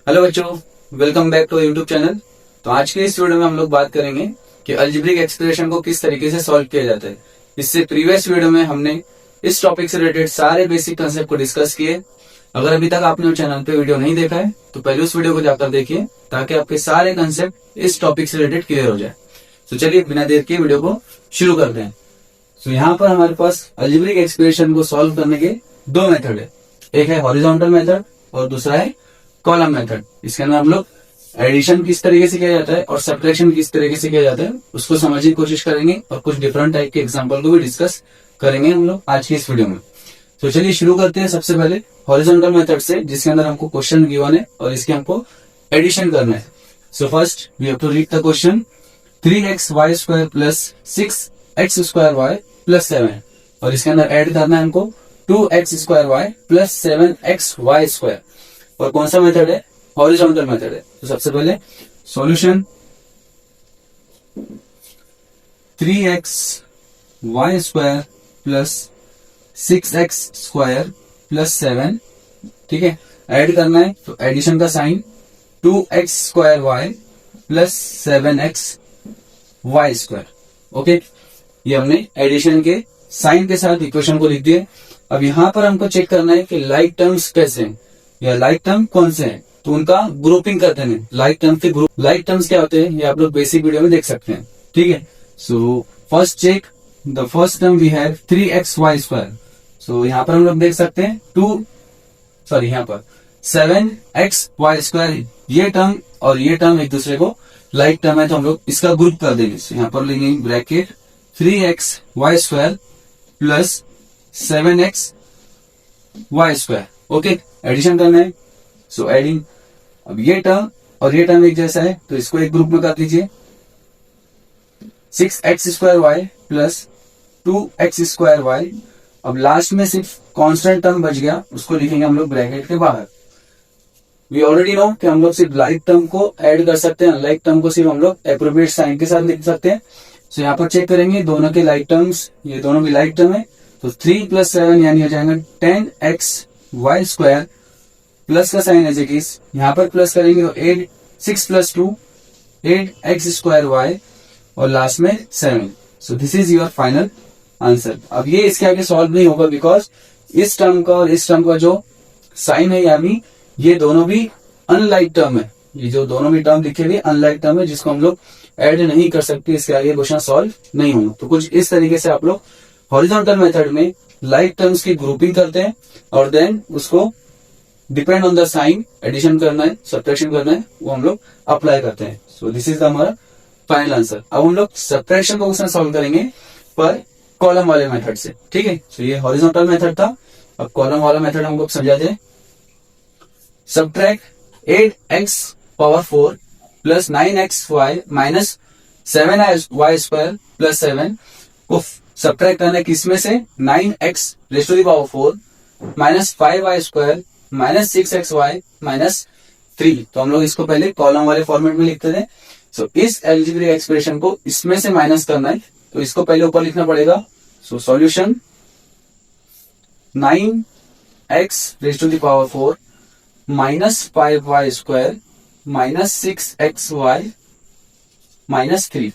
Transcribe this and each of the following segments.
Hello बच्चों, welcome back to YouTube channel. तो आज के इस वीडियो में हम लोग बात करेंगे कि अलजेब्रिक एक्सप्रेशन को किस तरीके से सॉल्व किया जाता है। इससे प्रीवियस वीडियो में हमने इस टॉपिक से रिलेटेड सारे बेसिक कंसेप्ट को डिस्कस किए। अगर अभी तक आपने चैनल पे वीडियो नहीं देखा है तो पहले उस वीडियो को जाकर देखिए ताकि आपके सारे कंसेप्ट इस टॉपिक से रिलेटेड क्लियर हो जाए। तो चलिए बिना देर के वीडियो को शुरू करते हैं। तो यहाँ पर हमारे पास अलजेब्रिक एक्सप्रेशन को सॉल्व करने के दो मेथड है, एक है हॉरिजॉन्टल मेथड और दूसरा है कॉलम मेथड। इसके अंदर हम लोग एडिशन किस तरीके से किया जाता है और सब्ट्रैक्शन किस तरीके से किया जाता है उसको समझने की कोशिश करेंगे और कुछ डिफरेंट टाइप के एग्जांपल को भी डिस्कस करेंगे हम लोग आज की इस वीडियो में। तो चलिए शुरू करते हैं सबसे पहले हॉरिजॉन्टल मेथड से, जिसके अंदर हमको क्वेश्चन गिवन है और इसके हमको एडिशन करना है। So first we have to read the question 3xy square plus 6x square y plus 7 और इसके अंदर ऐड करना है हमको 2x square y plus 7x y square. और कौन सा मेथड है? हॉरिजॉन्टल मेथड है। तो सबसे पहले solution 3xy square plus 6x square plus 7, ठीक है। ऐड करना है तो एडिशन का sign 2x square y plus 7x y square. Okay, ये हमने एडिशन के साइन के साथ इक्वेशन को लिख दिए। अब यहाँ पर हमको चेक करना है कि लाइक टर्म्स कैसे हैं या लाइक टर्म कौन से हैं, तो उनका ग्रुपिंग करते हैं। लाइक टर्म के ग्रुप, लाइक टर्म्स क्या होते हैं ये आप लोग बेसिक वीडियो में देख सकते हैं, ठीक है। So first check the first term we have 3xy square. So यहाँ पर हम लोग देख सकते हैं यहाँ पर 7xy स्क्वायर, ये टर्म और ये टर्म एक दूसरे को लाइक टर्म है तो हम लोग इसका ग्रुप कर देंगे। यहाँ पर लेंगे bracket 3xy square plus 7xy square. Okay, addition करना है। सो एडिंग, अब ये टर्म और ये टर्म एक जैसा है तो इसको एक ग्रुप में कर दीजिए। 6x square y plus 2x square y. अब लास्ट में सिर्फ कांस्टेंट टर्म बच गया, उसको लिखेंगे हम लोग ब्रैकेट के बाहर। वी ऑलरेडी नो कि हम लोग सिर्फ लाइक टर्म को ऐड कर सकते हैं, अनलाइक टर्म को सिर्फ हम लोग एप्रोप्रिएट साइन के साथ लिख सकते हैं। सो यहाँ पर चेक करेंगे दोनों के लाइक टर्म्स, ये दोनों भी लाइक टर्म है। तो 3 प्लस 7 यानी हो जाएगा 10xy स्क्वायर प्लस का साइन एज इट इज, यहाँ पर प्लस करेंगे तो 6 प्लस 2 8x स्क्वायर y और लास्ट में 7। So this is your final answer. अब ये इसके आगे सॉल्व नहीं होगा बिकॉज इस टर्म का और इस टर्म का जो साइन है यानी ये दोनों भी अनलाइक टर्म है। ये जो दोनों भी टर्म लिखे हुए अनलाइक टर्म है जिसको हम लोग ऐड नहीं कर सकते, इसके आगे क्वेश्चन सॉल्व नहीं होगा। तो कुछ इस तरीके से आप लोग हॉरिजॉन्टल मेथड में लाइक टर्म्स की ग्रुपिंग करते हैं और देन उसको depend on the sign addition करना है, सब्ट्रैक्शन करना है, वो हम लोग अप्लाई करते हैं। सो दिस इज हमारा फाइनल आंसर। अब हम लोग सब्ट्रैक्शन को क्वेश्चन सॉल्व करेंगे पर कॉलम वाले मेथड से, ठीक है। सो ये हॉरिजॉन्टल मेथड था, अब कॉलम वाला मेथड हमको समझा दे। Subtract 8x power 4 plus 9xy minus 7y square plus 7 को सब्ट्रैक्ट करना है किसमें से? 9x raise to the power 4 minus 5y square minus 6xy minus 3। तो हम लोग इसको पहले कॉलम वाले फॉर्मेट में लिखते थे। सो इस अलजेब्रिक एक्सप्रेशन को इसमें से माइनस करना है तो इसको पहले ऊपर लिखना पड़ेगा। So solution 9x raise to the power 4 minus 5y square minus 6xy minus 3।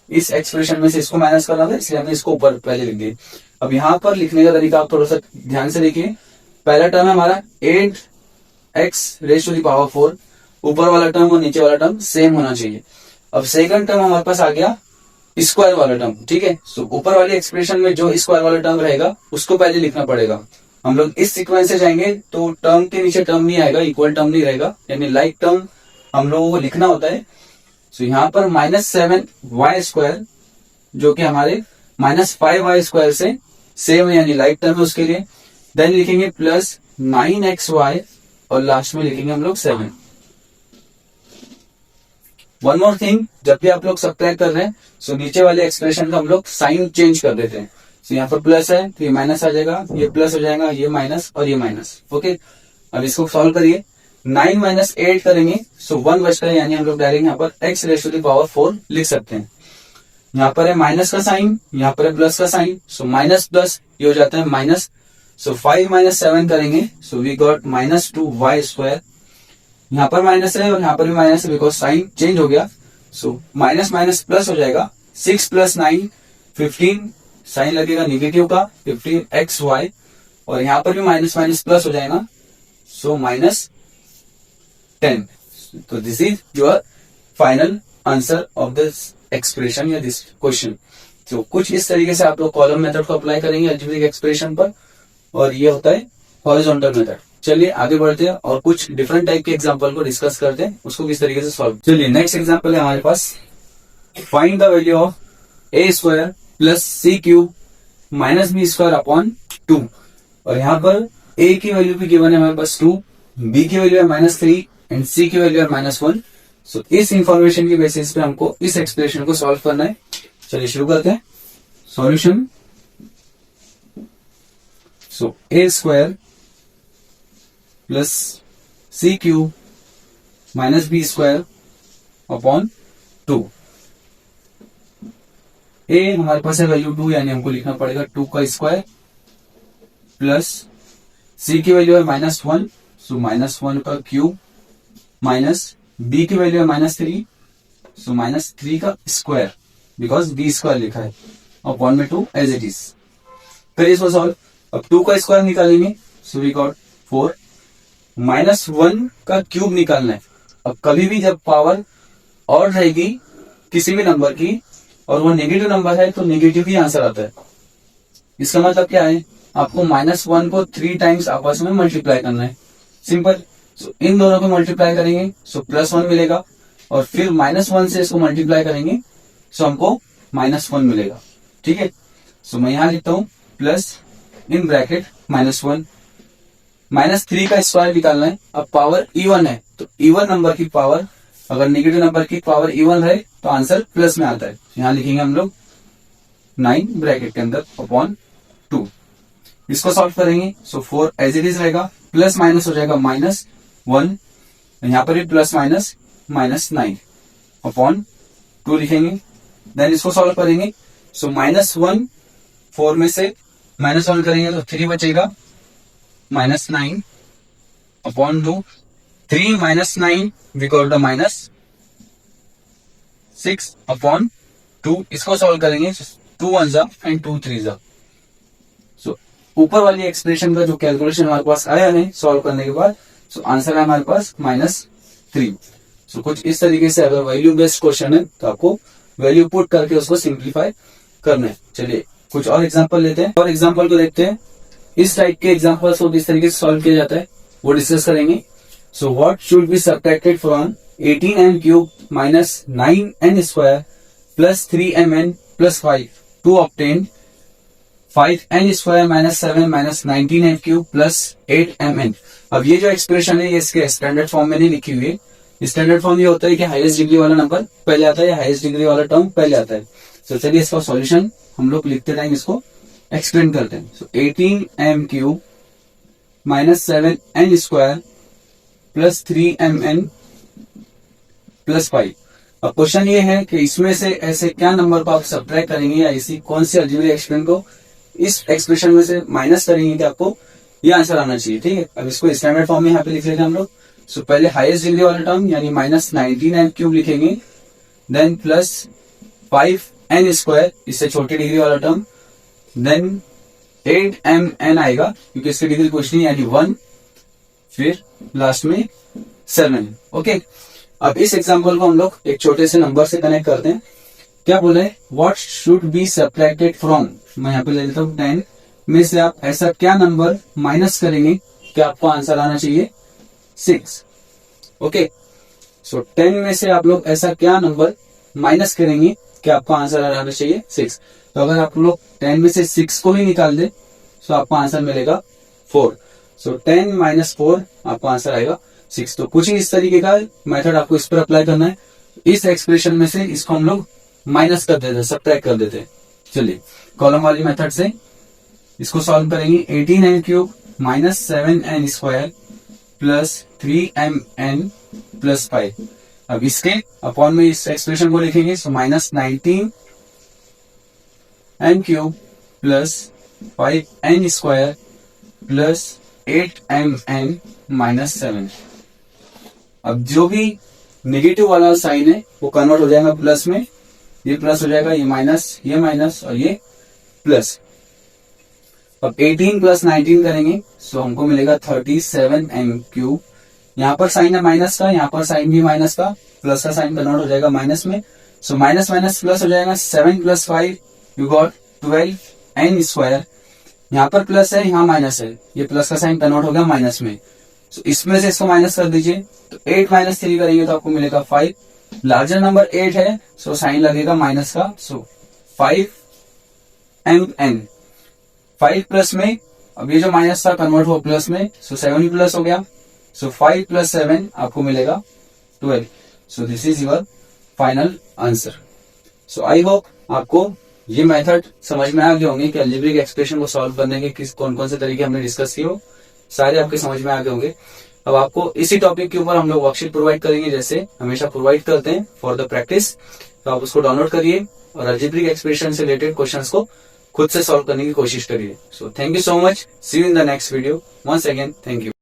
इस एक्सप्रेशन में से इसको माइनस करना था इसलिए हमने इसको ऊपर पहले लिख दिए। अब यहाँ पर लिखने का तरीका आप थोड़ा सा ध्यान से देखिए। पहला टर्म है हमारा 8x rays to the power 4, ऊपर वाला टर्म और नीचे वाला टर्म सेम होना चाहिए। अब सेकंड टर्म हमारे पास आ गया स्क्वायर वाला टर्म, ठीक है। सो ऊपर वाली एक्सप्रेशन में जो स्क्वायर वाला टर्म रहेगा उसको पहले लिखना पड़ेगा। हम लोग इस सीक्वेंस से जाएंगे तो टर्म के नीचे टर्म नहीं आएगा, इक्वल टर्म नहीं रहेगा, यानी लाइक टर्म हम लोगों को लिखना होता है। सो यहाँ पर माइनस 7y स्क्वायर जो कि हमारे माइनस 5y स्क्वायर से सेम है यानी लाइक टर्म है उसके लिए। देन लिखेंगे प्लस 9xy और लास्ट में लिखेंगे हम लोग 7। वन मोर थिंग, जब भी आप लोग सब्ट्रैक्ट कर रहे हैं सो नीचे वाले एक्सप्रेशन का हम लोग साइन चेंज कर देते हैं। सो यहाँ पर प्लस है तो ये माइनस आ जाएगा, ये प्लस हो जाएगा, ये माइनस और ये माइनस। ओके, अब इसको सॉल्व करिए। 9 माइनस 8 करेंगे सो 1 बचता है यानी हम लोग डायरेक्ट यहाँ पर x raise to the power 4 लिख सकते हैं। यहाँ पर है माइनस का साइन, यहाँ पर है प्लस का साइन, सो माइनस प्लस ये हो जाता है माइनस। सो 5 माइनस 7 करेंगे so we got minus 2y square यहाँ पर माइनस है और यहाँ पर भी माइनस है बिकॉज साइन चेंज हो गया। सो माइनस माइनस प्लस हो जाएगा, 6 + 9 15, साइन लगेगा निगेटिव का 15xy, और यहाँ पर भी माइनस माइनस प्लस हो जाएगा, सो -10। तो this is your final answer of this expression या दिस क्वेश्चन। तो कुछ इस तरीके से आप लोग कॉलम मेथड को अप्लाई करेंगे अलजेब्रिक एक्सप्रेशन पर, और ये होता है हॉरिजॉन्टल मेथड। चलिए आगे बढ़ते हैं और कुछ डिफरेंट टाइप के एग्जांपल को डिस्कस करते हैं, उसको किस तरीके से सॉल्व। चलिए नेक्स्ट एग्जांपल है हमारे पास, find the value of a² + c³ - b² upon 2। और यहाँ पर a की वैल्यू भी गिवन है हमारे पास 2, b की वैल्यू है -3 एंड c की वैल्यू है -1। सो इस इंफॉर्मेशन की बेसिस पे हमको इस एक्सप्रेशन को सॉल्व करना है। चलिए शुरू करते हैं solution. So a² + c³ - b² upon 2। a हमारे पास है वैल्यू 2, यानी हमको लिखना पड़ेगा 2 का स्क्वायर, प्लस c की वैल्यू है -1, सो -1 का क्यूब, माइनस b की वैल्यू है -3, सो -3 का स्क्वायर बिकॉज b² लिखा है, अपॉन में 2 एज इट इज। फिर इसको सॉल्व, अब 2 का स्क्वायर निकालेंगे, सो वी गॉट 4, -1 का क्यूब निकालना है। अब कभी भी जब पावर और रहेगी किसी भी नंबर की और वो नेगेटिव नंबर है तो नेगेटिव ही आंसर आता है। इसका मतलब क्या है, आपको -1 को 3 टाइम्स आपस में मल्टीप्लाई करना है, सिंपल। सो इन दोनों को मल्टीप्लाई करेंगे, सो +1 मिलेगा, और फिर -1 से इसको मल्टीप्लाई करेंगे, सो हमको -1 मिलेगा। ठीक है, सो मैं यहां लिखता हूं प्लस इन ब्रैकेट -1, -3 का स्क्वायर निकालना है। अब पावर इवन है तो इवन नंबर की पावर, अगर नेगेटिव नंबर की पावर इवन रहे तो आंसर प्लस में आता है। यहां लिखेंगे हम लोग 9 ब्रैकेट के अंदर अपॉन 2। इसको सॉल्व करेंगे, सो 4 एज इट इज रहेगा, प्लस माइनस हो जाएगा -1, यहां पर भी प्लस माइनस -9 अपॉन 2 लिखेंगे। देन इसको सॉल्व करेंगे, सो -1 4 में से -1 करेंगे तो 3 बचेगा, -9 upon 2, 3 - 9 we got the -6 upon 2। इसको सॉल्व करेंगे, 2 1 एंड 2 3। सो ऊपर वाली एक्सप्रेशन का जो कैलकुलेशन हमारे पास आया है सॉल्व करने के बाद, सो आंसर है हमारे पास -3। सो कुछ इस तरीके से अगर वैल्यू बेस्ड क्वेश्चन है तो आपको वैल्यू पुट करके उसको सिंप्लीफाई करना है। चलिए कुछ और एग्जांपल लेते हैं और एग्जांपल को देखते हैं। इस टाइप के एग्जांपल्स को किस तरीके से सॉल्व किया जाता है वो डिस्कस करेंगे। So what should be subtracted from 18n³ - 9n² + 3mn + 5 to obtain 5n² - 7 - 19n³ + 8mn। अब ये जो एक्सप्रेशन है ये इसके स्टैंडर्ड फॉर्म में नहीं लिखी हुई है। स्टैंडर्ड फॉर्म ये होता है कि हाईएस्ट डिग्री वाला नंबर पहले आता है या हाईएस्ट डिग्री वाला टर्म पहले आता है। तो चलिए इसका सॉल्यूशन हम लोग लिखते टाइम इसको एक्सप्लेन करते हैं। सो 18m³ - 7n² + 3mn + 5। अब क्वेश्चन ये है कि इसमें से ऐसे क्या नंबर को आप सब्ट्रैक्ट करेंगे या इसी कौन से अलजेब्रिक एक्सप्रेशन को इस एक्सप्रेशन में से माइनस करेंगे कि आपको ये आंसर आना चाहिए। ठीक है, अब इसको स्टैंडर्ड फॉर्म में यहाँ पे लिख लेते हैं हम लोग। सो पहले हाईएस्ट डिग्री वाला टर्म यानी -19n³ लिखेंगे, देन प्लस 5n², इससे छोटी डिग्री वाला टर्म, देन 8mn आएगा क्योंकि इसकी डिग्री कुछ नहीं यानी 1, फिर लास्ट में 7। ओके, अब इस एग्जांपल को हम लोग एक छोटे से नंबर से कनेक्ट करते हैं। क्या बोले, what should be subtracted from, मैं यहाँ पे ले लेता हूँ 10 में से आप ऐसा क्या नंबर माइनस करेंगे कि आपको आंसर आना चाहिए 6। ओके, सो 10 में से आप लोग ऐसा क्या नंबर माइनस करेंगे कि आपको आंसर आना चाहिए 6। तो अगर आप लोग 10 में से 6 को ही निकाल दे तो आपको आंसर मिलेगा 4। सो 10 - 4 आपको आंसर आएगा 6। तो कुछ ही इस तरीके का मेथड आपको इस पर अप्लाई करना है। इस एक्सप्रेशन में से इसको हम लोग माइनस कर देते हैं, सब्ट्रैक्ट कर देते हैं। चलिए कॉलम वाली मेथड से इसको सॉल्व करेंगे। 18n³ - 7n² + 3mn + 5। अब इसके अपॉन में इस एक्सप्रेशन को लिखेंगे, सो -19n³ + 5n² + 8mn - 7। अब जो भी नेगेटिव वाला साइन है वो कन्वर्ट हो जाएगा प्लस में, ये प्लस हो जाएगा, ये माइनस और ये प्लस। अब 18 प्लस 19 करेंगे सो हमको मिलेगा 37m³। यहाँ पर साइन है माइनस का, यहाँ पर साइन भी माइनस का, प्लस का साइन कन्वर्ट हो जाएगा माइनस में, सो माइनस माइनस प्लस हो जाएगा, 7 + 5 यू गॉट 12n²। यहाँ पर प्लस है, यहाँ माइनस है, ये प्लस का साइन कन्वर्ट हो गया माइनस में, सो इसमें से इसको माइनस कर दीजिए, तो 8 - 3 करेंगे तो आपको मिलेगा 5। लार्जर नंबर 8 है सो साइन लगेगा माइनस का, सो 5mn। 5 प्लस में अब ये जो माइनस था कन्वर्ट हो प्लस में, सो 7 प्लस हो गया, सो 5 + 7 आपको मिलेगा 12। So this is your final answer. So I hope आपको ये मेथड समझ में आ गए होंगे कि अलजेब्रिक एक्सप्रेशन को सॉल्व करने के किस कौन कौन से तरीके हमने डिस्कस किए हो, सारे आपके समझ में आ गए होंगे। अब आपको इसी टॉपिक के ऊपर हम लोग वर्कशीट प्रोवाइड करेंगे, जैसे हमेशा प्रोवाइड करते हैं फॉर द प्रैक्टिस, तो आप उसको डाउनलोड करिए और अलजेब्रिक एक्सप्रेशन से रिलेटेड क्वेश्चंस को खुद से सॉल्व करने की कोशिश करिए। So thank you so much, see you in the next video. Once again thank you.